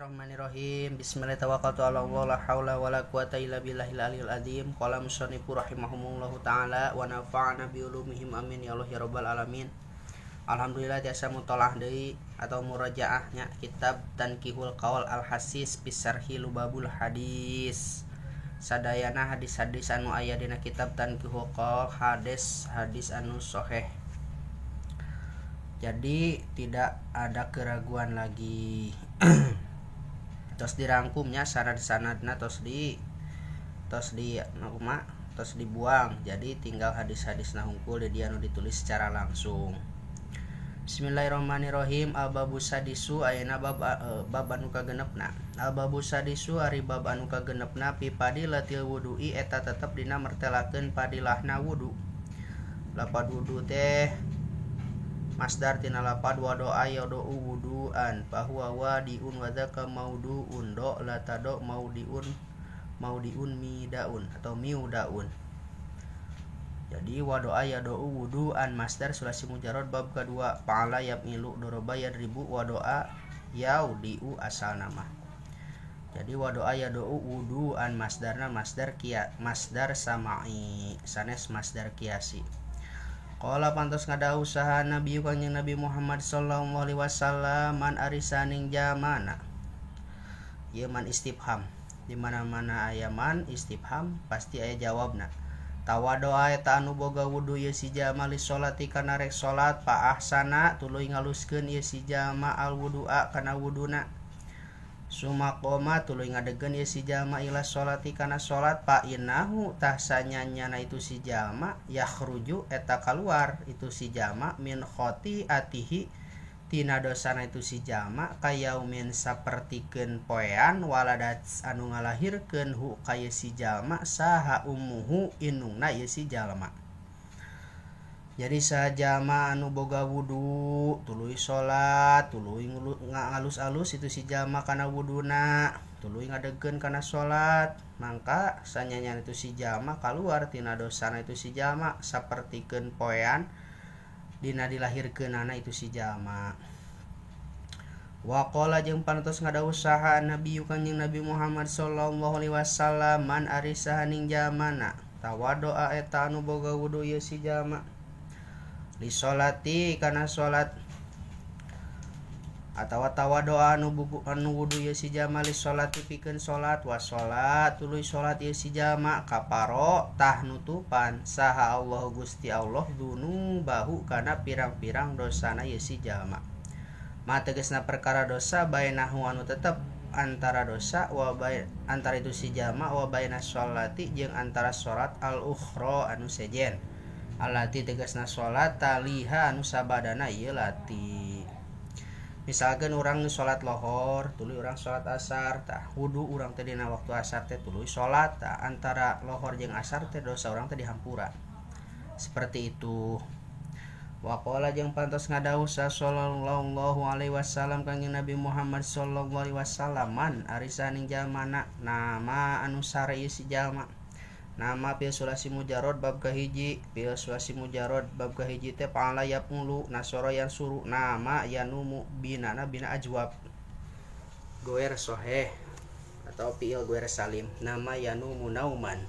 Bismillahirrahmanirrahim. Bismillahirrahmanirrahim. La haula wala quwata illa billahil aliyil azim. Qala musannifu rahimahumullahu taala wa nafa'ana bi ulumihim amin ya Allah ya rabbal alamin. Alhamdulillah tiasa mutolaah deui atau murajaahnya kitab Tanqihul Qaul al-Hasis bi Syarhi Lubabul Hadis. Sadayana hadis-hadis anu aya dina kitab Tanqihul Qaul hadis anu sahih. Jadi tidak ada keraguan lagi. Tos dirangkumnya sanad-sanadna tos dibuang. Jadi tinggal hadis-hadisna hungkul di dieu anu ditulis secara langsung. Bismillahirrahmanirrahim. Al-babu sadisu ayeuna bab anu kagenepna. Al-babu sadisu ari bab anu kagenepna fi fadilatil wudu'i eta tetep dina mertelakeun padilahna wudu. Lapad wudu teh masdar tina lapad wadoa yadou wuduan bahwa wadiun wadaka mauduun do latado maudiun midaun atau miudaun. Jadi wadoa yadou wuduan masdar sulasi mujarrad bab kedua fa'ala yamilu doroba yadribu wadoa yaudiu asal nama. Jadi wadoa yadou wuduan masdarna masdar samai sanes masdar kiasi. Qala pantos ngada usaha Nabi kanjeng Nabi Muhammad sallallahu alaihi wasallam man arisaning jamana. Ieu man istifham. Di mana-mana aya man istifham pasti aya jawabna. Tawadoa eta anu boga wudu ieu si jama li salati kana rek salat fa ahsana tuluy ngaluskeun ieu si jama al wudu'a kana wuduna. Sumaqoma tuluy ngadegeun ieu si jama ila sholati kana salat fa innahu tahsanyana itu si jama yakhruju eta kaluar itu si jama min khotiatihi tina dosana itu si jama kayaumin sapertikeun poean waladat anu ngalahirkeun hu kaya si jama saha ummuhu indungna ieu si jalma. Jadi sajama anu boga wudu tuluy salat tuluy ngalus-alus itu si jama kana wuduna tuluy ngadegeun kana salat mangka sanyanya itu si jama kaluar tina dosana itu si jama sapertikeun poean dina dilahirkeunana itu si jama. Wa qala jeung pantos ngadawuh saha Nabi kanjeng Nabi Muhammad sallallahu alaihi wasallam man ari sahaning jamana tawadoa eta anu boga wudu ieu si jama li sholati kana salat atawa tawadoa anu wudu ieu si jama li sholati pikeun salat wa salat tuluy salat ieu si jama kaparo tah nutupan saha Allah Gusti Allah dunubahu kana pirang-pirang dosana ieu si jama. Ma tegasna perkara dosa bainahu anu tetep antara dosa wa antara itu si jama wa baina sholati jeung antara salat al ukhra anu sejen. Alati tegasna salat taliha anu sabadana ieu lati. Misalkan urang salat lohor tuluy urang salat asar tah wudu urang teh dina waktu asar teh tuluy salat tah antara lohor jeung asar teh dosa urang teh dihampura. Seperti itu. Wa qala jeung pantos ngadawuh sallallahu alaihi wasallam kanjeng Nabi Muhammad sallallahu alaihi wasallam man ari saning jalmana nama anu sare ieu si jalma. Nama fil sulasi mujarrad bab kahiji fil sulasi mujarrad bab kahiji teh fa'ala yaqulu nasara yang suruh nama yanumu bina ajwab goer sahih atau fi'il goer salim nama yanumu nauman.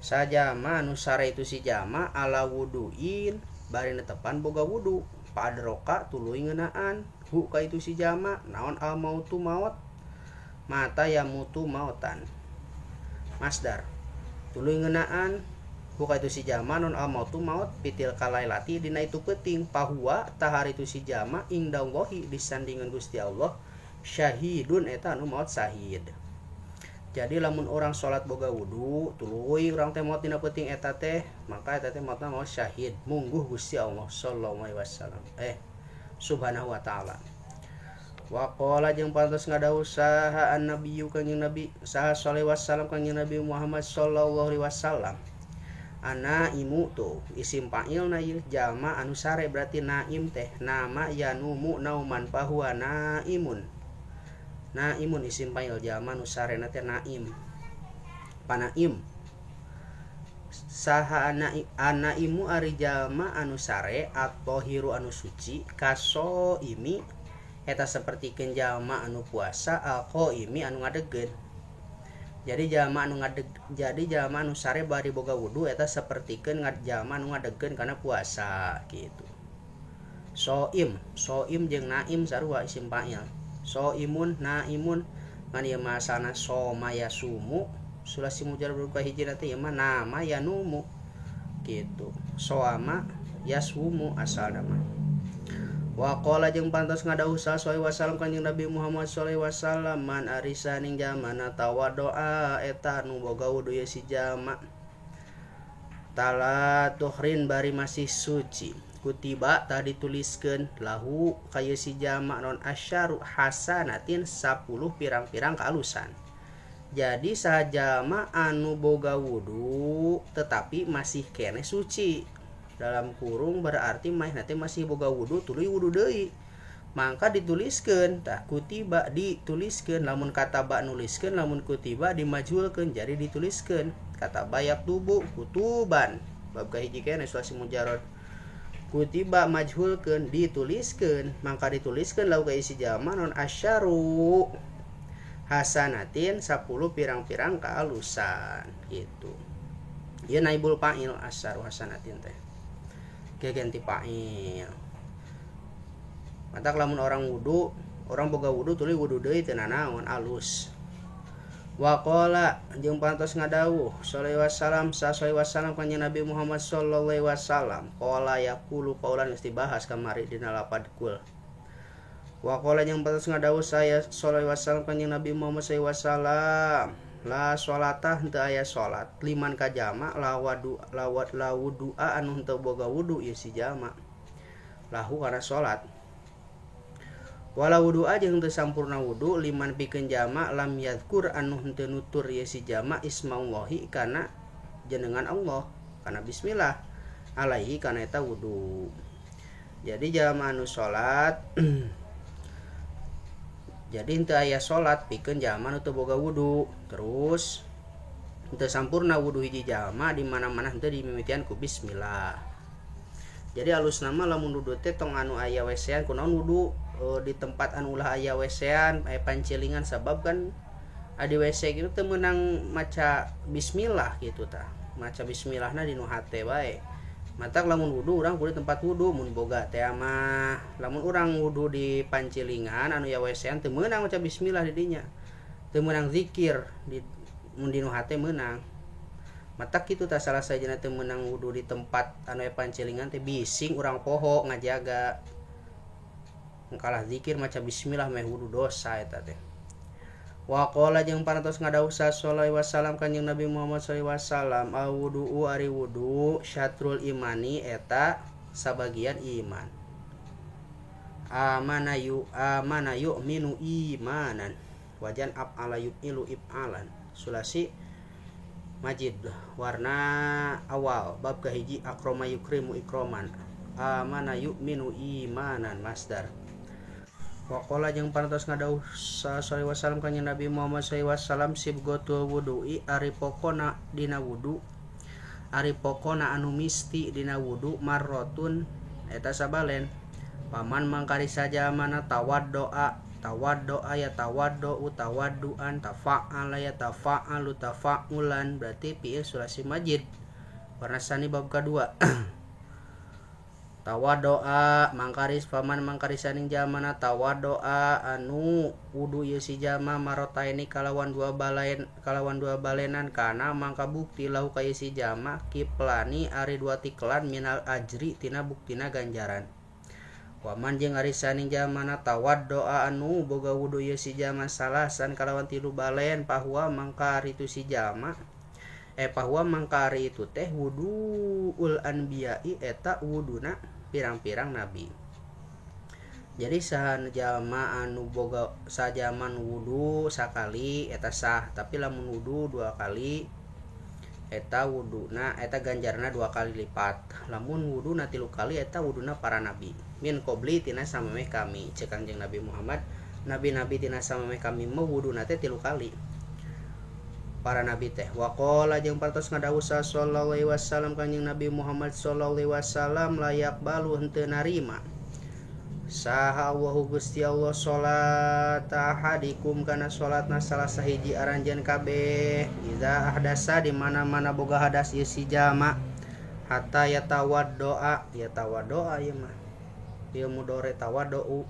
Sajama anu sare itu si jama ala wuduin bari netepan boga wudu padroka tuluy ngeunaan hu ka itu si jama naon al mautu maut mata yamutu mautan masdar tuluy ngeunaan hu ka itu si jama non al mautu maut pitil kalailati dina itu peuting pahuwa tahar itu si jama indallahi disandingan Gusti Allah syahidun eta anu maut syahid. Jadi lamun orang salat boga wudu tuluy urang teh maot dina peuting eta teh maka eta teh maotna maot syahid mungguh Gusti Allah sallallahu alaihi wasallam subhanahu wa taala. Wa qala jeung pantos ngadawuh saha annabiyyu kanjeng Nabi saha sallallahu alaihi wasallam kanjeng Nabi Muhammad sallallahu alaihi wasallam ana imu tuh isim fa'ilna ieu jalma anu sare berarti naim teh nama yanumu nauman fahuwa naimun. Naimun isim fa'il jalma anu sarena teh naim panaim. Saha anaimu ari jalma anu sare at-tahiru anu suci kaso imi eta sapertikeun jalma anu puasa al-qaimi anu ngadegkeun. Jadi jalma anu sare bari boga wudu eta sapertikeun jalma anu ngadegkeun kana puasa gitu. Soim jeung naim sarua isim fa'il. Soimun naimun ngan ieu masana soma yasumu sulasi mujarrad berupa hiji teh ieu mah nama yanumu gitu. Soama yasumu asalna mah. Wa qala jeung pantos ngadawuh sallallahu alaihi wasallam kanjeng Nabi Muhammad sallallahu alaihi wasallam man arisa ning jamana tawaddoa eta nu boga wudu ye si jalma tala tuhrin bari masih suci kutiba tadi dituliskeun lahu ka ye si jalma non asyaru hasanatin 10 pirang-pirang kaalusan. Jadi saha jalma anu boga wudu tetapi masih keneh suci dalam kurung berarti mah nanti masih boga wudu tuluy wudu deui mangka dituliskeun tah kutiba dituliskeun lamun kata ba nuliskeun lamun kutiba dimajhulkeun jadi dituliskeun kata bayak tubu kutuban bab kahiji keneh sulasi mujarrad kutiba majhulkeun dituliskeun mangka dituliskeun lau ka isi jalma non asyaru hasanatin 10 pirang-pirang kaalusan gitu. Ieu naibul fa'il asyaru hasanatin teh ganti fa'il. Matak lamun orang boga wudu tuluy wudu deui teu nanaon alus. Wa qala jeung pantos ngadawuh sallallahu alaihi wasallam kanjeng Nabi Muhammad sallallahu alaihi wasallam qala yaqulu qaulan geus dibahas kamari dina lapad kul. Wa qala jeung pantos ngadawuh saya sallallahu alaihi wasallam kanjeng Nabi Muhammad sallallahu alaihi wasallam la sholatah henteu aya sholat liman ka jalma la wudu'a anu henteu boga wudu ieu si jalma lahu kana sholat wala wudu'a jeung henteu sampurna wudu liman pikeun jalma lam yadkur anu henteu nutur ieu si jalma ismallahi kana jenengan Allah kana bismillah alaihi kana eta wudu. Jadi jalma anu sholat jadi henteu aya salat pikeun jalma nu teu boga wudu terus henteu sampurna wudu hiji jalma di mana-mana henteu dimimitian ku bismillah. Jadi alusna mah lamun wudu teh tong anu aya WC-an kunaon wudu di tempat anu ulah aya WC-an aya pancilingan sabab kan adi WC kitu teu meunang maca bismillah gitu tah. Maca bismillahna di nu hate bae. Matak lamun wudu urang kudu tempat wudu mun boga teh mah lamun urang wudu di pancilingan anu ya WC-an teu meunang maca bismillah di dinya teu meunang zikir di mun di nu hate meunang. Matak kitu tah salah sajana teu meunang wudu di tempat anu ya pancilingan teh bising urang poho ngajaga kalah zikir maca bismillah meh wudu dosa eta teh. Wa qala jeung parantos ngadawuh sallallahu alaihi wasallam kanjeng Nabi Muhammad sallallahu alaihi wasallam awudu ari wudu syatrul imani eta sabagian iman. Amana yu'minu imanan wajan af'ala yuf'ilu if'alan sulasi majid warna awal bab kahiji akrama yukrimu ikroman amana yu'minu imanan masdar. Wa qala jeung parantos ngadawuh sallallahu alaihi wasallam kanjeng Nabi Muhammad sallallahu alaihi wasallam sibghatul wudu'i ari pokona dina wudu ari pokona anu misti dina wudu marrotun eta sabalen paman mangkari saja mana tawaddoa ya tawaddo tawadduan tafa'ala ya tafa'alu tafa'ulan berarti fi'il sulasi majid warna sani bab kedua. Tawadoa mangkaris paman mangkarisaning jamana tawadoa anu wudu ieu si jalma marotaini kalawan dua balenan kana mangka bukti lahu ka si jalma kiplani ari dua tiklan minal ajri tina buktina ganjaran. Waman jeung ari saning jamana tawadoa anu boga wudu ieu si jalma salasan kalawan 3 balen pahuwa mangka ari tu si jalma pahuwa mangka ari itu teh wuduul anbiya'i eta wuduna pirang-pirang nabi. Jadi sahan jalma anu boga sajaman wudu sakali eta sah tapi lamun wudu 2 kali eta wuduna eta ganjarna 2 kali lipat. Lamun wuduna 3 kali eta wuduna para nabi. Min qabli tina samemeh kami cek Kangjeng Nabi Muhammad nabi-nabi tina samemeh kami mah wuduna teh 3 kali. Para nabi teh wa qala jeung parantos ngadawuh sallallahu alaihi wasallam kanjeng Nabi Muhammad sallallahu alaihi wasallam layak balu henteu narima Saha Allahu Gusti Allah salat ahadikum kana salatna salah sahiji aranjeun kabeh iza ahdasa di mana-mana boga hadas ieu si jalma hatta yatawaddoa ieu mah ieu mudore tawaddu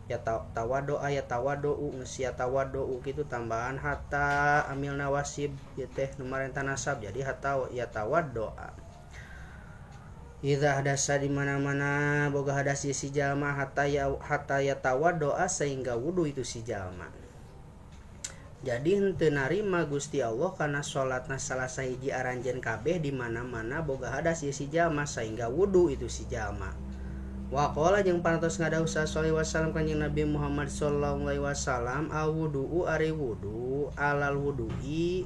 ya tawaddoa ya tawaddu geus ya tawaddu kitu tambahan hatta amilna wasib ieu teh nu marentah nasab jadi hatta ya tawaddoa. Idza hadasa di mana-mana boga hadas si jalma hatta ya tawaddoa sehingga wudu itu si jalma. Jadi henteu narima Gusti Allah kana salatna salah sahiji aranjeun kabeh di mana-mana boga hadas si jalma sehingga wudu itu si jalma. Wa qala jeung pantos ngadawuh sallallahu alaihi wasallam kanjeng Nabi Muhammad sallallahu alaihi wasallam awudu ari wudu alal wudu'i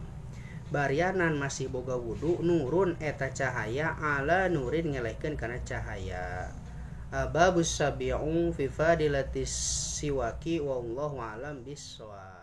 barianan masih boga wudu nurun eta cahaya ala nurin ngelehkeun kana cahaya. Babus sabi'u fi fadilatis siwaki wallahu alam bissawab.